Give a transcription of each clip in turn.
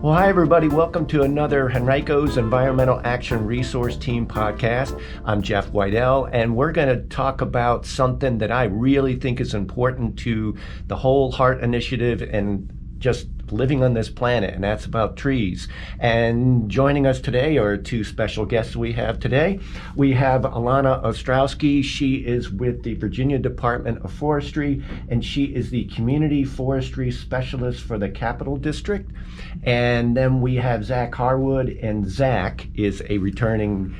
Well, hi, everybody. Welcome to another Henrico's Environmental Action Resource Team podcast. I'm Jeff Whitell, and we're going to talk about something that I really think is important to the whole H.E.A.R.T initiative and just living on this planet, and that's about trees. And joining us today are two special guests we have today. We have Alana Ostrowski. She is with the Virginia Department of Forestry, and she is the Community Forestry Specialist for the Capital District. And then we have Zach Harwood, and Zach is a returning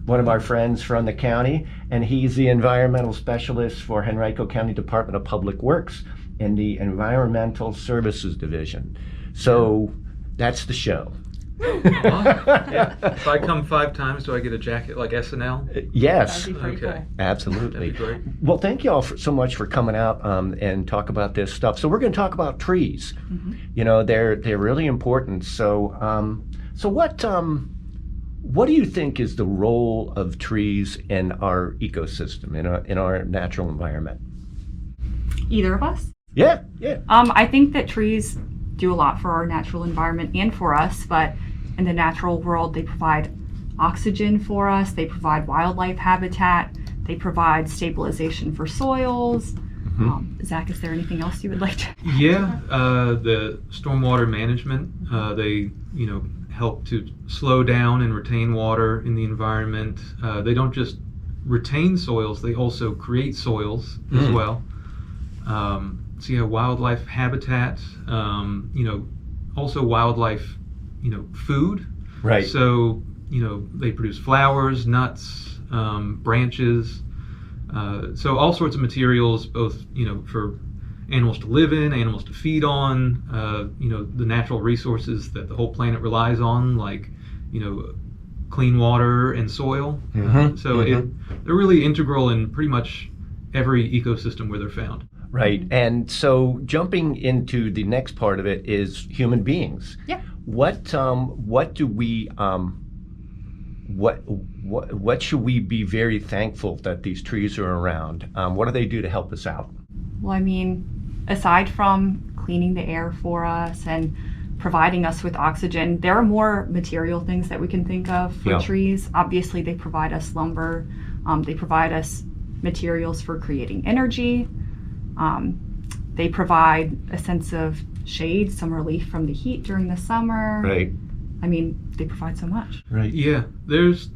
one of our friends from the county, and he's the Environmental Specialist for Henrico County Department of Public Works in the Environmental Services Division. So that's the show. Yeah. If I come 5 times, do I get a jacket like SNL? Yes. That'd be pretty cool. Absolutely. That'd be great. Well, thank you all so much for coming out and talk about this stuff. So we're going to talk about trees. Mm-hmm. You know, they're really important. So what do you think is the role of trees in our ecosystem, in our natural environment? Either of us? Yeah. I think that trees do a lot for our natural environment and for us, but in the natural world, they provide oxygen for us, they provide wildlife habitat, they provide stabilization for soils. Mm-hmm. Zach, is there anything else you would like to? Yeah, the stormwater management, they help to slow down and retain water in the environment. They don't just retain soils, they also create soils as well. So yeah, wildlife habitat, also wildlife, food. Right. So, they produce flowers, nuts, branches, so all sorts of materials, both, for animals to live in, animals to feed on, the natural resources that the whole planet relies on, like, clean water and soil. They're really integral in pretty much every ecosystem where they're found. Right. And so jumping into the next part of it is human beings. Yeah. What do we what should we be very thankful that these trees are around? What do they do to help us out? Well, I mean, aside from cleaning the air for us and providing us with oxygen, there are more material things that we can think of for trees. Obviously, they provide us lumber. They provide us materials for creating energy. They provide a sense of shade, some relief from the heat during the summer. Right. I mean, they provide so much. Right. Yeah, there's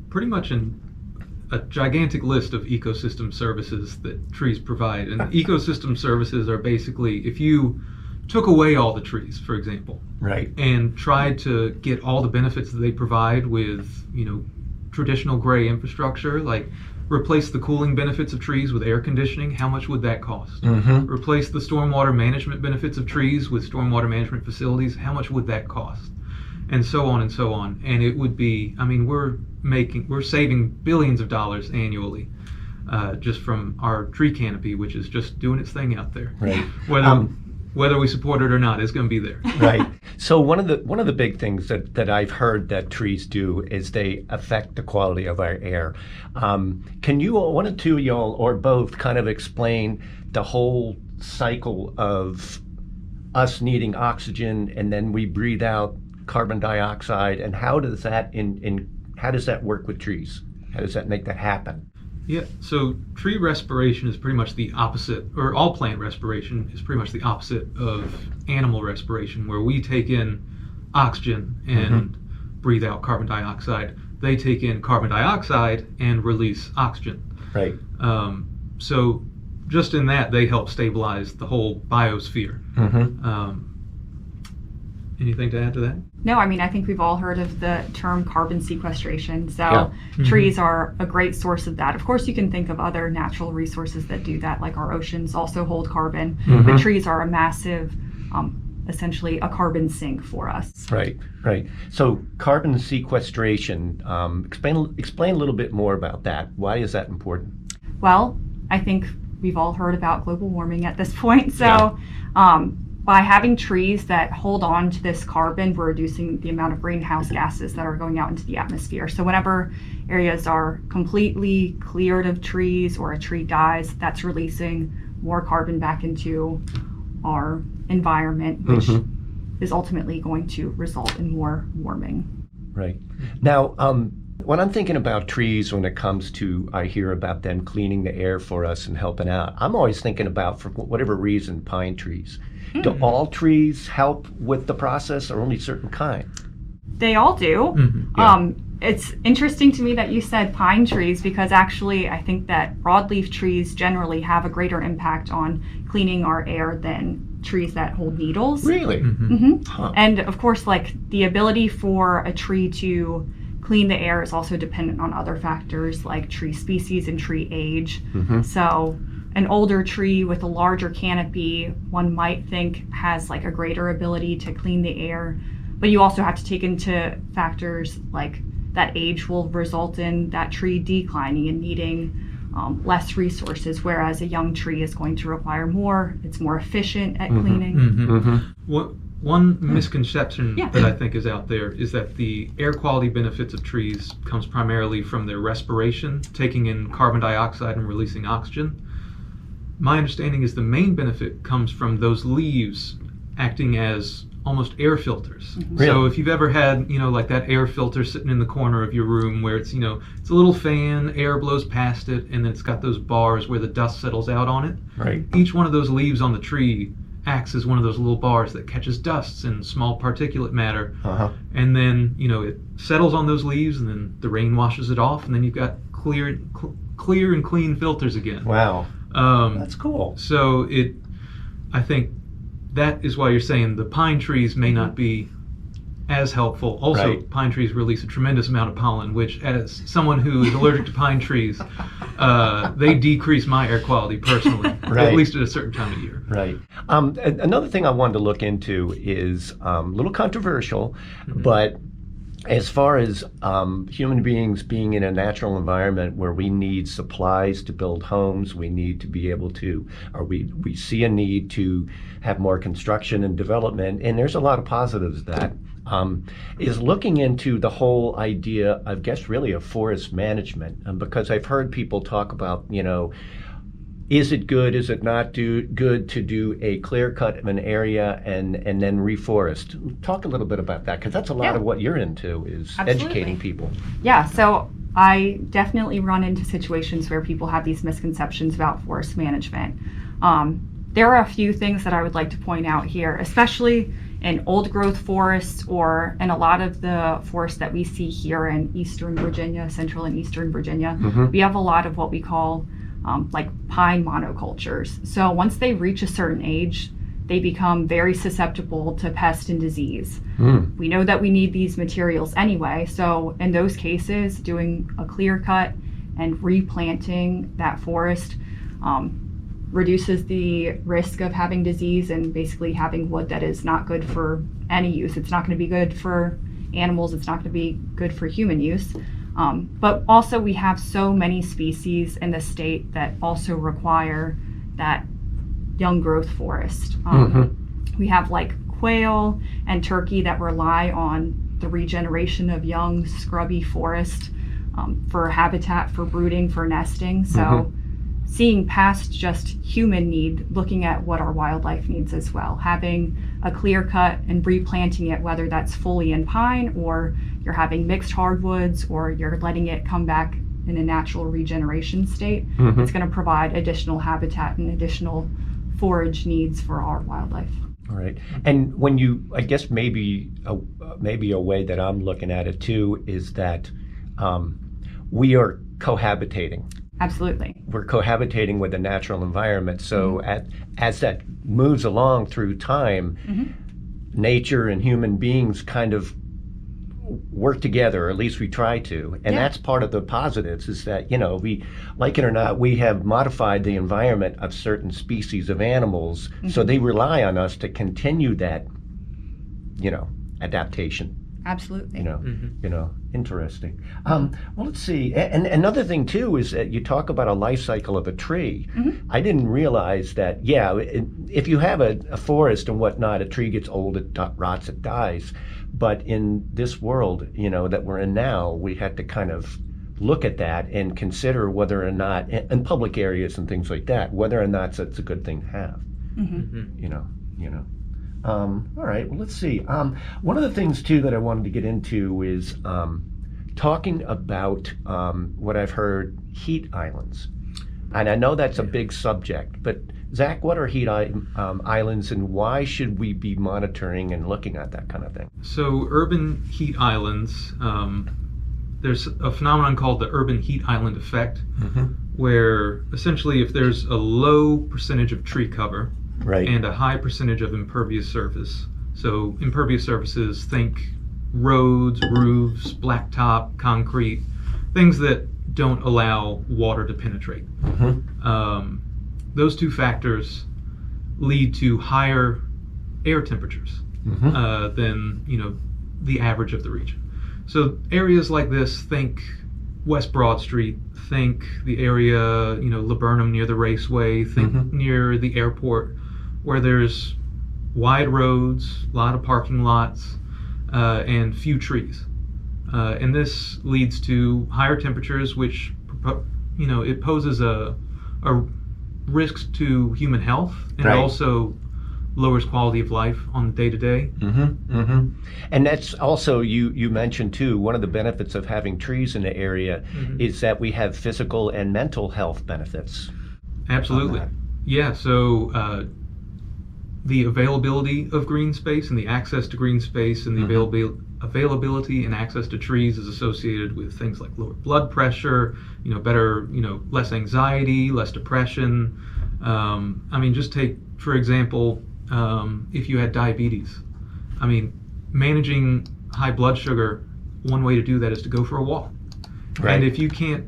pretty much a gigantic list of ecosystem services that trees provide. And ecosystem services are basically, if you took away all the trees, for example, Right. and tried to get all the benefits that they provide with, traditional gray infrastructure, like replace the cooling benefits of trees with air conditioning, how much would that cost? Mm-hmm. Replace the stormwater management benefits of trees with stormwater management facilities, how much would that cost? And so on and so on. And it would be, we're saving billions of dollars annually just from our tree canopy, which is just doing its thing out there. Right. Whether we support it or not, it's going to be there. Right. So one of the big things that I've heard that trees do is they affect the quality of our air. Can you, one or two of y'all, or both, kind of explain the whole cycle of us needing oxygen and then we breathe out carbon dioxide, and how does that work with trees? How does that make that happen? Yeah, so tree respiration is pretty much the opposite, or all plant respiration is pretty much the opposite of animal respiration, where we take in oxygen and breathe out carbon dioxide. They take in carbon dioxide and release oxygen. Right. So just in that, they help stabilize the whole biosphere. Anything to add to that? No, I think we've all heard of the term carbon sequestration. So trees are a great source of that. Of course, you can think of other natural resources that do that, like our oceans also hold carbon. But trees are a massive, essentially a carbon sink for us. Right. So carbon sequestration, explain a little bit more about that. Why is that important? Well, I think we've all heard about global warming at this point. So by having trees that hold on to this carbon, we're reducing the amount of greenhouse gases that are going out into the atmosphere. So whenever areas are completely cleared of trees or a tree dies, that's releasing more carbon back into our environment, which is ultimately going to result in more warming. Right. Now, when I'm thinking about trees, when it comes to, I hear about them cleaning the air for us and helping out, I'm always thinking about, for whatever reason, pine trees. Do all trees help with the process, or only certain kinds? They all do. Yeah. It's interesting to me that you said pine trees, because actually I think that broadleaf trees generally have a greater impact on cleaning our air than trees that hold needles. Really? Huh. And of course, like, the ability for a tree to clean the air is also dependent on other factors like tree species and tree age. So an older tree with a larger canopy, one might think has like a greater ability to clean the air, but you also have to take into factors like that age will result in that tree declining and needing less resources, whereas a young tree is going to require more. It's more efficient at cleaning. One misconception Yeah. that I think is out there is that the air quality benefits of trees comes primarily from their respiration, taking in carbon dioxide and releasing oxygen. My understanding is the main benefit comes from those leaves acting as almost air filters. Really? So if you've ever had, like that air filter sitting in the corner of your room where it's, it's a little fan, air blows past it, and then it's got those bars where the dust settles out on it. Right. Each one of those leaves on the tree acts as one of those little bars that catches dusts and small particulate matter. And then, it settles on those leaves, and then the rain washes it off, and then you've got clear and clean filters again. Wow. That's cool. So I think that is why you're saying the pine trees may not be as helpful. Also, Right. pine trees release a tremendous amount of pollen, which, as someone who is allergic to pine trees, they decrease my air quality personally, Right. at least at a certain time of year. Right. Another thing I wanted to look into is a little controversial, but as far as human beings being in a natural environment where we need supplies to build homes, we need to be able to, or we see a need to have more construction and development, and there's a lot of positives to that, is looking into the whole idea, I guess, really of forest management. Because I've heard people talk about, is it good, is it not good to do a clear cut of an area and then reforest? Talk a little bit about that, because that's a lot of what you're into, is educating people. Yeah, so I definitely run into situations where people have these misconceptions about forest management. There are a few things that I would like to point out here, especially in old growth forests or in a lot of the forests that we see here in Eastern Virginia, Central and Eastern Virginia. We have a lot of what we call like pine monocultures. So once they reach a certain age, they become very susceptible to pest and disease. We know that we need these materials anyway, so in those cases, doing a clear cut and replanting that forest reduces the risk of having disease and basically having wood that is not good for any use. It's not going to be good for animals, it's not going to be good for human use. But also we have so many species in the state that also require that young growth forest. We have like quail and turkey that rely on the regeneration of young scrubby forest for habitat, for brooding, for nesting. So seeing past just human need, looking at what our wildlife needs as well, having a clear cut and replanting it, whether that's fully in pine or you're having mixed hardwoods or you're letting it come back in a natural regeneration state, it's going to provide additional habitat and additional forage needs for our wildlife. All right. And when you, I guess maybe a way that I'm looking at it too is that we are cohabitating. Absolutely. We're cohabitating with the natural environment. So as that moves along through time, nature and human beings kind of work together, or at least we try to. And that's part of the positives, is that, we, like it or not, we have modified the environment of certain species of animals. So they rely on us to continue that, adaptation. Absolutely. Interesting. Well, let's see. And another thing too is that you talk about a life cycle of a tree. I didn't realize that. If you have a forest and whatnot, a tree gets old, it rots, it dies. But in this world, that we're in now, we had to kind of look at that and consider whether or not, in public areas and things like that, whether or not it's a good thing to have. All right, well, let's see. One of the things, too, that I wanted to get into is talking about what I've heard, heat islands. And I know that's a big subject, but Zach, what are islands, and why should we be monitoring and looking at that kind of thing? So urban heat islands, there's a phenomenon called the urban heat island effect, where essentially if there's a low percentage of tree cover Right. and a high percentage of impervious surface, so impervious surfaces, think roads, roofs, blacktop, concrete, things that don't allow water to penetrate. Those two factors lead to higher air temperatures than the average of the region. So areas like this, think West Broad Street, think the area, Laburnum near the Raceway, think near the airport, where there's wide roads, a lot of parking lots, and few trees. And this leads to higher temperatures, which, it poses a risk to human health, and Right. it also lowers quality of life on the day-to-day. And that's also, you mentioned too, one of the benefits of having trees in the area is that we have physical and mental health benefits. Absolutely. Yeah, so the availability of green space and the access to green space and the availability and access to trees is associated with things like lower blood pressure, better, less anxiety, less depression. Just take, for example, if you had diabetes. Managing high blood sugar, one way to do that is to go for a walk. Right. And if you can't,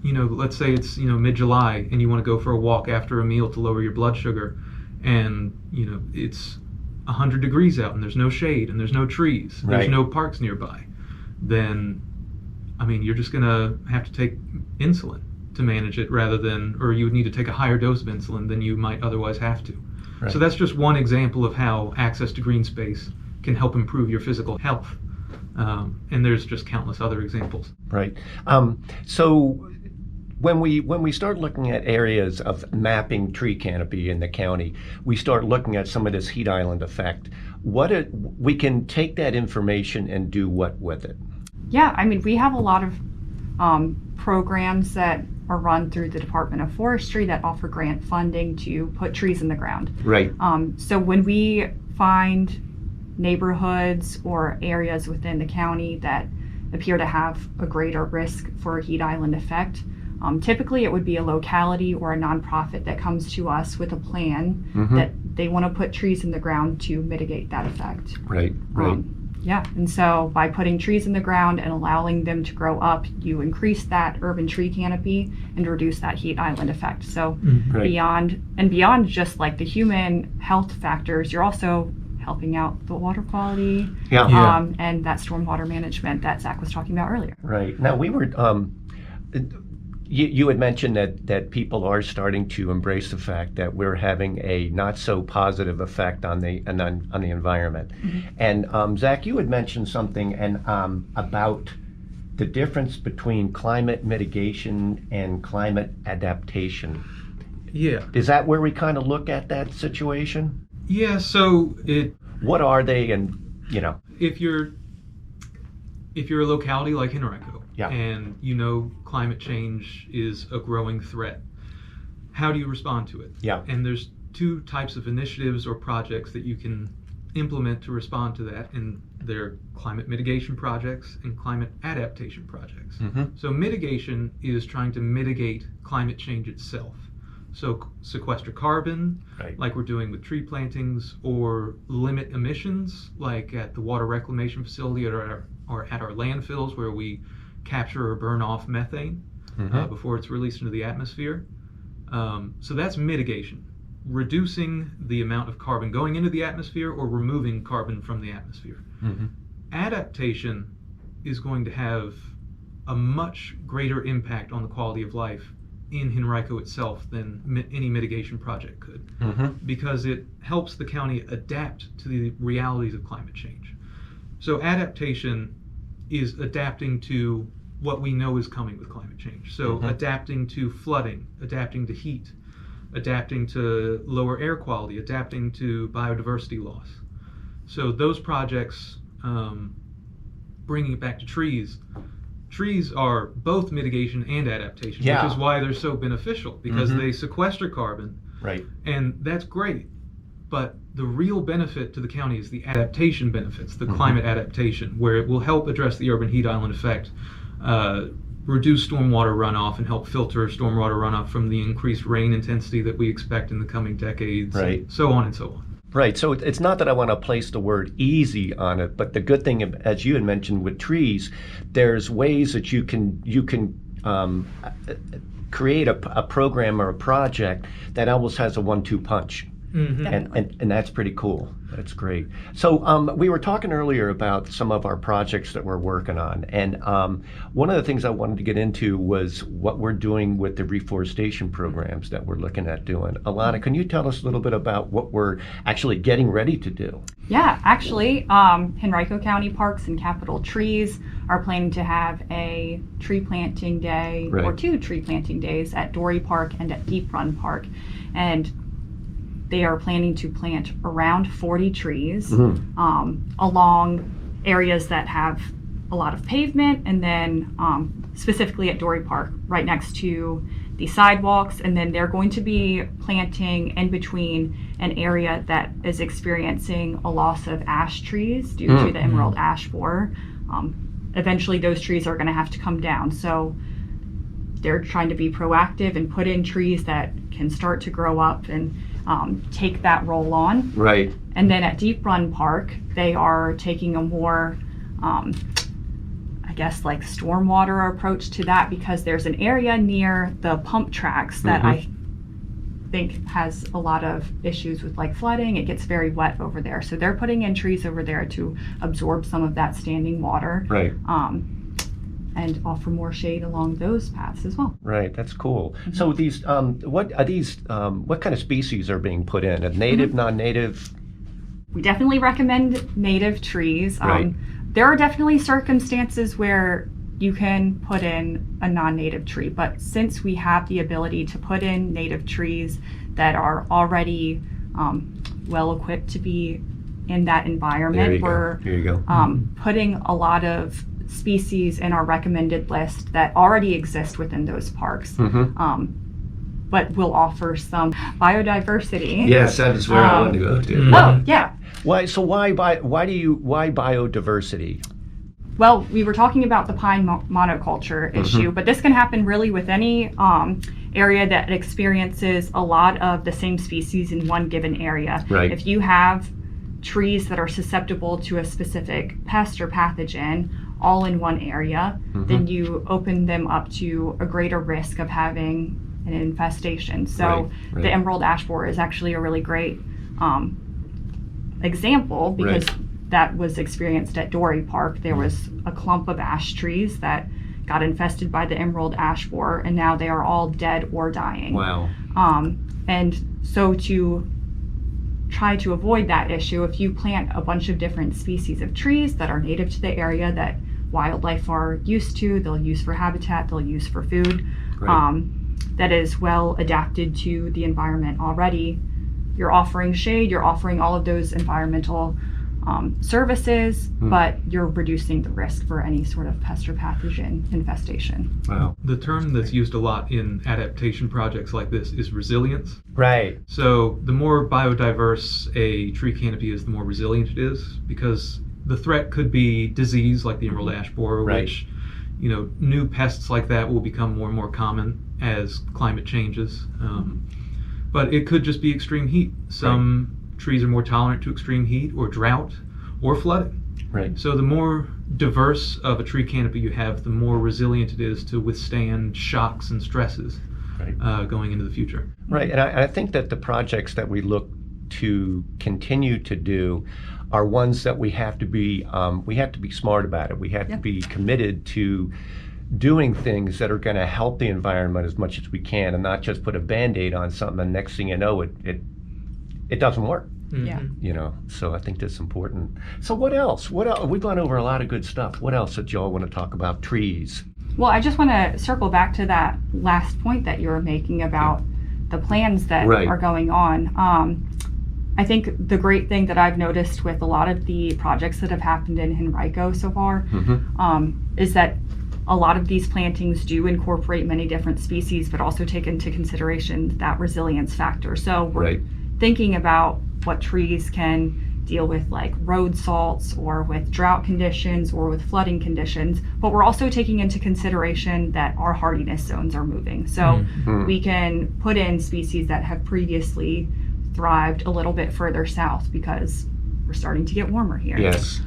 let's say it's, mid-July and you want to go for a walk after a meal to lower your blood sugar, and, it's 100 degrees out and there's no shade and there's no trees, Right. there's no parks nearby, then, you're just going to have to take insulin to manage it or you would need to take a higher dose of insulin than you might otherwise have to. Right. So that's just one example of how access to green space can help improve your physical health. And there's just countless other examples. Right. So when we start looking at areas of mapping tree canopy in the county, we start looking at some of this heat island effect. We can take that information and do what with it? Yeah, we have a lot of programs that are run through the Department of Forestry that offer grant funding to put trees in the ground. Right. So when we find neighborhoods or areas within the county that appear to have a greater risk for a heat island effect, typically it would be a locality or a nonprofit that comes to us with a plan that they want to put trees in the ground to mitigate that effect. Right. Yeah, and so by putting trees in the ground and allowing them to grow up, you increase that urban tree canopy and reduce that heat island effect. So Right. beyond just like the human health factors, you're also helping out the water quality and that stormwater management that Zach was talking about earlier. Right. Now we were, you had mentioned that people are starting to embrace the fact that we're having a not so positive effect on the environment. And Zach, you had mentioned something about the difference between climate mitigation and climate adaptation. Yeah. Is that where we kind of look at that situation? Yeah, so What are they, and if you're a locality like Henrico, Yeah. and climate change is a growing threat, how do you respond to it? Yeah. And there's two types of initiatives or projects that you can implement to respond to that, and they're climate mitigation projects and climate adaptation projects. So mitigation is trying to mitigate climate change itself. So sequester carbon, Right. like we're doing with tree plantings, or limit emissions, like at the water reclamation facility or at our landfills, where we capture or burn off methane before it's released into the atmosphere. So that's mitigation, reducing the amount of carbon going into the atmosphere or removing carbon from the atmosphere. Adaptation is going to have a much greater impact on the quality of life in Henrico itself than any mitigation project could, because it helps the county adapt to the realities of climate change. So adaptation is adapting to what we know is coming with climate change. So adapting to flooding, adapting to heat, adapting to lower air quality, adapting to biodiversity loss. So those projects, bringing it back to trees are both mitigation and adaptation, Yeah. which is why they're so beneficial, because they sequester carbon. Right. And that's great. But the real benefit to the county is the adaptation benefits, the climate adaptation, where it will help address the urban heat island effect, reduce stormwater runoff, and help filter stormwater runoff from the increased rain intensity that we expect in the coming decades, Right. and so on and so on. Right. So it's not that I want to place the word easy on it, but the good thing, as you had mentioned with trees, there's ways that you can create a program or a project that almost has a 1-2 punch. And that's pretty cool. That's great. So we were talking earlier about some of our projects that we're working on, and one of the things I wanted to get into was what we're doing with the reforestation programs that we're looking at doing. Alana, can you tell us a little bit about what we're actually getting ready to do? Yeah, actually, Henrico County Parks and Capitol Trees are planning to have a tree planting day, or 2 tree planting days at Dory Park and at Deep Run Park, and they are planning to plant around 40 trees along areas that have a lot of pavement, and then specifically at Dory Park, right next to the sidewalks. And then they're going to be planting in between an area that is experiencing a loss of ash trees due to the emerald ash borer. Eventually those trees are going to have to come down. So they're trying to be proactive and put in trees that can start to grow up and take that role on. Right. And then at Deep Run Park, they are taking a more, I guess, like stormwater approach to that, because there's an area near the pump tracks that I think has a lot of issues with like flooding. It gets very wet over there. So they're putting in trees over there to absorb some of that standing water. Right. And offer more shade along those paths as well. Right, that's cool. So these, what kind of species are being put in? Native, non-native? We definitely recommend native trees. Right. There are definitely circumstances where you can put in a non-native tree, but since we have the ability to put in native trees that are already well equipped to be in that environment, Here you go. putting a lot of species in our recommended list that already exist within those parks, but will offer some biodiversity. Yes, that is where I want to go to. Oh, yeah. Why biodiversity? Well, we were talking about the pine monoculture issue, but this can happen really with any area that experiences a lot of the same species in one given area. Right. If you have trees that are susceptible to a specific pest or pathogen all in one area, then you open them up to a greater risk of having an infestation. So the emerald ash borer is actually a really great example, because that was experienced at Dory Park. There was a clump of ash trees that got infested by the emerald ash borer, and now they are all dead or dying. Wow. And so to try to avoid that issue, if you plant a bunch of different species of trees that are native to the area that wildlife are used to, they'll use for habitat, they'll use for food, that is well adapted to the environment already, you're offering shade, you're offering all of those environmental services, but you're reducing the risk for any sort of pest or pathogen infestation. Wow. The term that's used a lot in adaptation projects like this is resilience. Right. So the more biodiverse a tree canopy is, the more resilient it is, because the threat could be disease like the emerald ash borer, which, you know, new pests like that will become more and more common as climate changes. But it could just be extreme heat. Some trees are more tolerant to extreme heat or drought or flooding. Right. So the more diverse of a tree canopy you have, the more resilient it is to withstand shocks and stresses going into the future. Right, and I think that the projects that we look to continue to do are ones that we have to be smart about it. We have to be committed to doing things that are going to help the environment as much as we can, and not just put a Band-Aid on something and next thing you know it doesn't work. Yeah. You know, so I think that's important. So what else? We've gone over a lot of good stuff. What else did y'all want to talk about? Trees. Well, I just want to circle back to that last point that you were making about the plans that are going on. I think the great thing that I've noticed with a lot of the projects that have happened in Henrico so far is that a lot of these plantings do incorporate many different species, but also take into consideration that resilience factor. So we're thinking about what trees can deal with, like road salts or with drought conditions or with flooding conditions, but we're also taking into consideration that our hardiness zones are moving. So we can put in species that have previously thrived a little bit further south because we're starting to get warmer here. Yes.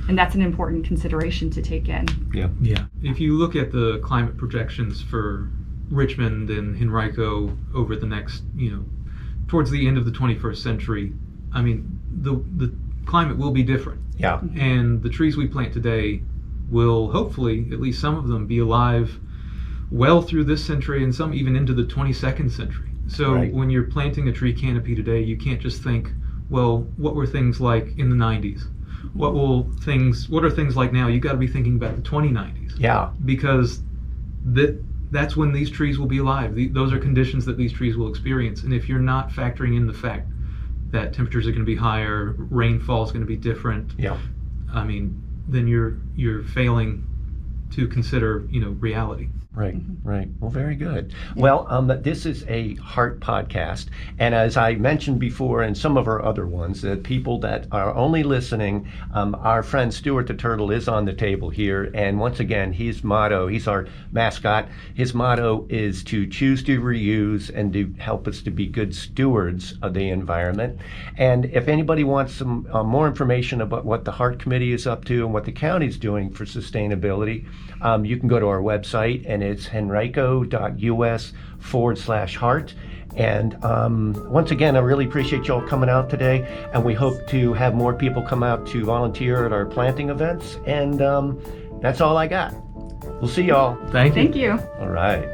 And that's an important consideration to take in. Yeah. If you look at the climate projections for Richmond and Henrico over the next, towards the end of the 21st century, I mean, the climate will be different. Yeah. And the trees we plant today will hopefully, at least some of them, be alive well through this century and some even into the 22nd century. So when you're planting a tree canopy today, you can't just think, well, what were things like in the 90s? What are things like now? You got to be thinking about the 2090s. Yeah. Because that's when these trees will be alive. Those are conditions that these trees will experience. And if you're not factoring in the fact that temperatures are going to be higher, rainfall is going to be different, I mean, then you're failing to consider, reality. Right. Well, very good. Well, this is a H.E.A.R.T podcast, and as I mentioned before in some of our other ones, the people that are only listening, our friend Stuart the Turtle is on the table here, and once again, he's our mascot, his motto is to choose to reuse and to help us to be good stewards of the environment. And if anybody wants some more information about what the H.E.A.R.T Committee is up to and what the county's doing for sustainability, you can go to our website, and it's henrico.us/H.E.A.R.T. And once again, I really appreciate y'all coming out today, and we hope to have more people come out to volunteer at our planting events. And that's all I got. We'll see y'all. Thank you. Thank you. All right.